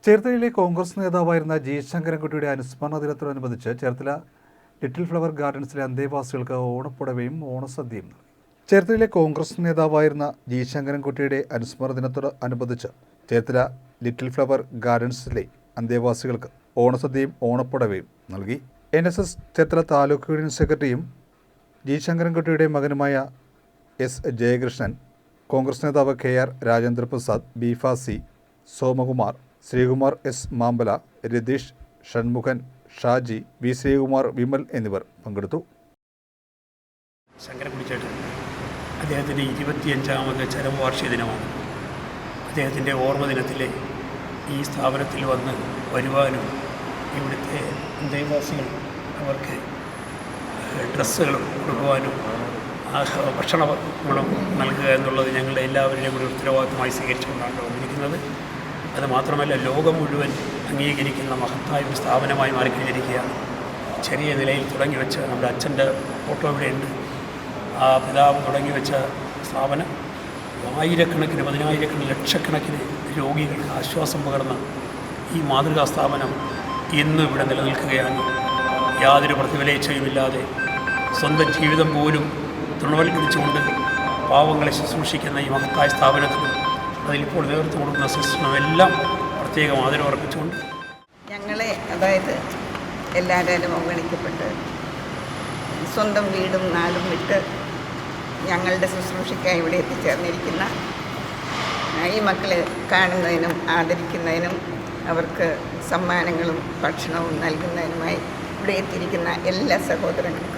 ചേർത്തലയിലെ കോൺഗ്രസ് നേതാവായിരുന്ന ജി ശങ്കരൻകുട്ടിയുടെ അനുസ്മരണ ദിനത്തോടനുബന്ധിച്ച് ചേർത്തല ലിറ്റിൽ ഫ്ലവർ ഗാർഡൻസിലെ അന്തേവാസികൾക്ക് ഓണപ്പുടവയും ഓണസദ്യയും നൽകി. ചേർത്തലയിലെ കോൺഗ്രസ് നേതാവായിരുന്ന ജി ശങ്കരൻകുട്ടിയുടെ അനുസ്മരണ ദിനത്തോടനുബന്ധിച്ച് ചേർത്തല ലിറ്റിൽ ഫ്ലവർ ഗാർഡൻസിലെ അന്തേവാസികൾക്ക് ഓണസദ്യയും ഓണപ്പുടവയും നൽകി. NSS ചേർത്തല താലൂക്ക് യൂണിയൻ സെക്രട്ടറിയും ജി ശങ്കരൻകുട്ടിയുടെ മകനുമായ എസ് ജയകൃഷ്ണൻ, കോൺഗ്രസ് നേതാവ് KR Rajendraprasad, B Fasi, Somakumar, Sreekumar S Mampala, Ratheesh, Shanmukhan, Shaji, V Sreekumar, Vimal എന്നിവർ പങ്കെടുത്തു. ശങ്കരൻകുട്ടി ചേട്ടൻ അദ്ദേഹത്തിൻ്റെ 25ാമത് ചരമവാർഷിക ദിനമാണ്. അദ്ദേഹത്തിൻ്റെ ഓർമ്മ ദിനത്തിലെ ഈ സ്ഥാപനത്തിൽ വന്ന് വരുവാനും ഇവിടുത്തെ അന്തേവാസികൾ അവർക്ക് ഡ്രസ്സുകളും കൊടുക്കുവാനും ഭക്ഷണങ്ങളും നൽകുക എന്നുള്ളത് ഞങ്ങളുടെ എല്ലാവരുടെയും കൂടി ഉത്തരവാദിത്തമായി സ്വീകരിച്ചുകൊണ്ടാണ് വന്നിരിക്കുന്നത്. അതുമാത്രമല്ല, ലോകം മുഴുവൻ അംഗീകരിക്കുന്ന മഹത്തായ ഒരു സ്ഥാപനമായി മാറിക്കഴിഞ്ഞിരിക്കുകയാണ്. ചെറിയ നിലയിൽ തുടങ്ങിവെച്ച നമ്മുടെ അച്ഛൻ്റെ ഫോട്ടോ ഇവിടെയുണ്ട്. ആ പിതാവ് തുടങ്ങിവെച്ച സ്ഥാപനം ആയിരക്കണക്കിന്, പതിനായിരക്കണക്കിന്, ലക്ഷക്കണക്കിന് രോഗികൾക്ക് ആശ്വാസം പകർന്ന ഈ മാതൃകാ സ്ഥാപനം ഇന്നും ഇവിടെ നിലനിൽക്കുകയാണ്. യാതൊരു പ്രതിഫലേച്ഛയുമില്ലാതെ സ്വന്തം ജീവിതം പോലും തൃണവൽക്കരിച്ചുകൊണ്ട് പാവങ്ങളെ ശുശ്രൂഷിക്കുന്ന ഈ മഹത്തായ സ്ഥാപനത്തിനും അതിലിപ്പോൾ നേതൃത്വം കൊടുക്കുന്ന സിസ്റ്റമെല്ലാം പ്രത്യേകം ആദരവർപ്പിച്ചുകൊണ്ട് ഞങ്ങളെ, അതായത് എല്ലാവരും അവഗണിക്കപ്പെട്ട് സ്വന്തം വീടും നാടും വിട്ട് ഞങ്ങളുടെ ശുശ്രൂഷയ്ക്കായി ഇവിടെ എത്തിച്ചേർന്നിരിക്കുന്ന ഈ മക്കളെ കാണുന്നതിനും ആദരിക്കുന്നതിനും അവർക്ക് സമ്മാനങ്ങളും ഭക്ഷണവും നൽകുന്നതിനുമായി ഇവിടെ എത്തിയിരിക്കുന്ന എല്ലാ സഹോദരങ്ങൾക്കും